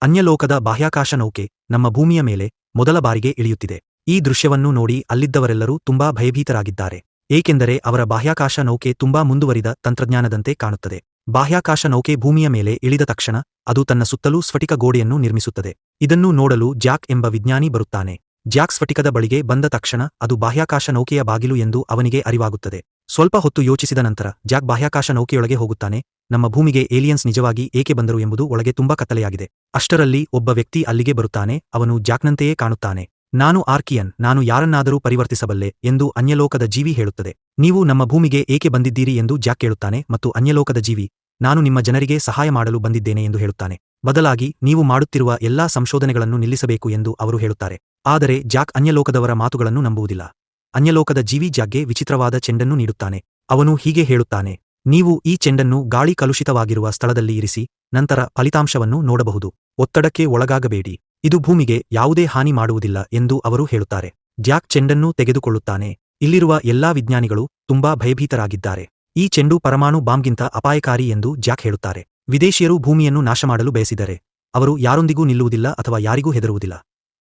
ಅನ್ಯಲೋಕದ ಬಾಹ್ಯಾಕಾಶ ನೌಕೆ ನಮ್ಮ ಭೂಮಿಯ ಮೇಲೆ ಮೊದಲ ಬಾರಿಗೆ ಇಳಿಯುತ್ತಿದೆ. ಈ ದೃಶ್ಯವನ್ನು ನೋಡಿ ಅಲ್ಲಿದ್ದವರೆಲ್ಲರೂ ತುಂಬಾ ಭಯಭೀತರಾಗಿದ್ದಾರೆ. ಏಕೆಂದರೆ ಅವರ ಬಾಹ್ಯಾಕಾಶ ನೌಕೆ ತುಂಬಾ ಮುಂದುವರಿದ ತಂತ್ರಜ್ಞಾನದಂತೆ ಕಾಣುತ್ತದೆ. ಬಾಹ್ಯಾಕಾಶ ನೌಕೆ ಭೂಮಿಯ ಮೇಲೆ ಇಳಿದ ತಕ್ಷಣ ಅದು ತನ್ನ ಸುತ್ತಲೂ ಸ್ಫಟಿಕ ಗೋಡೆಯನ್ನು ನಿರ್ಮಿಸುತ್ತದೆ. ಇದನ್ನು ನೋಡಲು ಜಾಕ್ ಎಂಬ ವಿಜ್ಞಾನಿ ಬರುತ್ತಾನೆ. ಜಾಕ್ ಸ್ಫಟಿಕದ ಬಳಿಗೆ ಬಂದ ತಕ್ಷಣ ಅದು ಬಾಹ್ಯಾಕಾಶ ನೌಕೆಯ ಬಾಗಿಲು ಎಂದು ಅವನಿಗೆ ಅರಿವಾಗುತ್ತದೆ. ಸ್ವಲ್ಪ ಹೊತ್ತು ಯೋಚಿಸಿದ ನಂತರ ಜಾಕ್ ಬಾಹ್ಯಾಕಾಶ ನೌಕೆಯೊಳಗೆ ಹೋಗುತ್ತಾನೆ. ನಮ್ಮ ಭೂಮಿಗೆ ಏಲಿಯನ್ಸ್ ನಿಜವಾಗಿ ಏಕೆ ಬಂದರು ಎಂಬುದು ಒಳಗೆ ತುಂಬಾ ಕತ್ತಲೆಯಾಗಿದೆ. ಅಷ್ಟರಲ್ಲಿ ಒಬ್ಬ ವ್ಯಕ್ತಿ ಅಲ್ಲಿಗೆ ಬರುತ್ತಾನೆ. ಅವನು ಜಾಕ್ನಂತೆಯೇ ಕಾಣುತ್ತಾನೆ. ನಾನು ಆರ್ಕಿಯನ್, ನಾನು ಯಾರನ್ನಾದರೂ ಪರಿವರ್ತಿಸಬಲ್ಲೆ ಎಂದು ಅನ್ಯಲೋಕದ ಜೀವಿ ಹೇಳುತ್ತದೆ. ನೀವು ನಮ್ಮ ಭೂಮಿಗೆ ಏಕೆ ಬಂದಿದ್ದೀರಿ ಎಂದು ಜಾಕ್ ಕೇಳುತ್ತಾನೆ ಮತ್ತು ಅನ್ಯಲೋಕದ ಜೀವಿ, ನಾನು ನಿಮ್ಮ ಜನರಿಗೆ ಸಹಾಯ ಮಾಡಲು ಬಂದಿದ್ದೇನೆ ಎಂದು ಹೇಳುತ್ತಾನೆ. ಬದಲಾಗಿ ನೀವು ಮಾಡುತ್ತಿರುವ ಎಲ್ಲಾ ಸಂಶೋಧನೆಗಳನ್ನು ನಿಲ್ಲಿಸಬೇಕು ಎಂದು ಅವರು ಹೇಳುತ್ತಾರೆ. ಆದರೆ ಜಾಕ್ ಅನ್ಯಲೋಕದವರ ಮಾತುಗಳನ್ನು ನಂಬುವುದಿಲ್ಲ. ಅನ್ಯಲೋಕದ ಜೀವಿ ಜಾಕ್ಗೆ ವಿಚಿತ್ರವಾದ ಚೆಂಡನ್ನು ನೀಡುತ್ತಾನೆ. ಅವನು ಹೀಗೆ ಹೇಳುತ್ತಾನೆ, ನೀವು ಈ ಚೆಂಡನ್ನು ಗಾಳಿ ಕಲುಷಿತವಾಗಿರುವ ಸ್ಥಳದಲ್ಲಿ ಇರಿಸಿ, ನಂತರ ಫಲಿತಾಂಶವನ್ನು ನೋಡಬಹುದು. ಒತ್ತಡಕ್ಕೆ ಒಳಗಾಗಬೇಡಿ, ಇದು ಭೂಮಿಗೆ ಯಾವುದೇ ಹಾನಿ ಮಾಡುವುದಿಲ್ಲ ಎಂದು ಅವರು ಹೇಳುತ್ತಾರೆ. ಜಾಕ್ ಚೆಂಡನ್ನು ತೆಗೆದುಕೊಳ್ಳುತ್ತಾನೆ. ಇಲ್ಲಿರುವ ಎಲ್ಲಾ ವಿಜ್ಞಾನಿಗಳು ತುಂಬಾ ಭಯಭೀತರಾಗಿದ್ದಾರೆ. ಈ ಚೆಂಡು ಪರಮಾಣು ಬಾಂಬ್ಗಿಂತ ಅಪಾಯಕಾರಿ ಎಂದು ಜಾಕ್ ಹೇಳುತ್ತಾರೆ. ವಿದೇಶಿಯರು ಭೂಮಿಯನ್ನು ನಾಶಮಾಡಲು ಬಯಸಿದರೆ ಅವರು ಯಾರೊಂದಿಗೂ ನಿಲ್ಲುವುದಿಲ್ಲ ಅಥವಾ ಯಾರಿಗೂ ಹೆದರುವುದಿಲ್ಲ.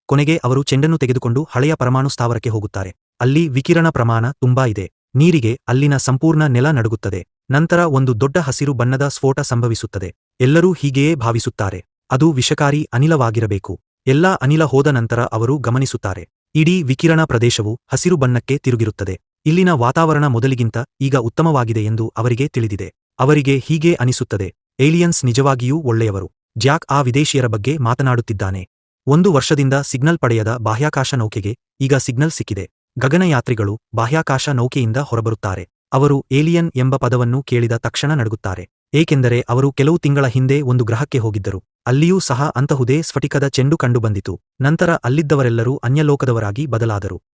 ಕೊನೆಗೆ ಅವರು ಚೆಂಡನ್ನು ತೆಗೆದುಕೊಂಡು ಹಳೆಯ ಪರಮಾಣು ಸ್ಥಾವರಕ್ಕೆ ಹೋಗುತ್ತಾರೆ. ಅಲ್ಲಿ ವಿಕಿರಣ ಪ್ರಮಾಣ ತುಂಬಾ ಇದೆ. ನೀರಿಗೆ ಅಲ್ಲಿನ ಸಂಪೂರ್ಣ ನೆಲ ನಡುಗುತ್ತದೆ. ನಂತರ ಒಂದು ದೊಡ್ಡ ಹಸಿರು ಬಣ್ಣದ ಸ್ಫೋಟ ಸಂಭವಿಸುತ್ತದೆ. ಎಲ್ಲರೂ ಹೀಗೆಯೇ ಭಾವಿಸುತ್ತಾರೆ, ಅದು ವಿಷಕಾರಿ ಅನಿಲವಾಗಿರಬೇಕು. ಎಲ್ಲಾ ಅನಿಲ ಹೋದ ನಂತರ ಅವರು ಗಮನಿಸುತ್ತಾರೆ, ಇಡೀ ವಿಕಿರಣ ಪ್ರದೇಶವು ಹಸಿರು ಬಣ್ಣಕ್ಕೆ ತಿರುಗಿರುತ್ತದೆ. ಇಲ್ಲಿನ ವಾತಾವರಣ ಮೊದಲಿಗಿಂತ ಈಗ ಉತ್ತಮವಾಗಿದೆ ಎಂದು ಅವರಿಗೆ ತಿಳಿದಿದೆ. ಅವರಿಗೆ ಹೀಗೆ ಅನಿಸುತ್ತದೆ, ಏಲಿಯನ್ಸ್ ನಿಜವಾಗಿಯೂ ಒಳ್ಳೆಯವರು. ಜಾಕ್ ಆ ವಿದೇಶಿಯರ ಬಗ್ಗೆ ಮಾತನಾಡುತ್ತಿದ್ದಾನೆ. 1 ವರ್ಷದಿಂದ ಸಿಗ್ನಲ್ ಪಡೆಯದ ಬಾಹ್ಯಾಕಾಶ ನೌಕೆಗೆ ಈಗ ಸಿಗ್ನಲ್ ಸಿಕ್ಕಿದೆ. ಗಗನಯಾತ್ರಿಗಳು ಬಾಹ್ಯಾಕಾಶ ನೌಕೆಯಿಂದ ಹೊರಬರುತ್ತಾರೆ. ಅವರು ಏಲಿಯನ್ ಎಂಬ ಪದವನ್ನು ಕೇಳಿದ ತಕ್ಷಣ ನಡುಗುತ್ತಾರೆ. ಏಕೆಂದರೆ ಅವರು ಕೆಲವು ತಿಂಗಳ ಹಿಂದೆ ಒಂದು ಗ್ರಹಕ್ಕೆ ಹೋಗಿದ್ದರು. ಅಲ್ಲಿಯೂ ಸಹ ಅಂತಹುದೇ ಸ್ಫಟಿಕದ ಚೆಂಡು ಕಂಡುಬಂದಿತು. ನಂತರ ಅಲ್ಲಿದ್ದವರೆಲ್ಲರೂ ಅನ್ಯಲೋಕದವರಾಗಿ ಬದಲಾದರು.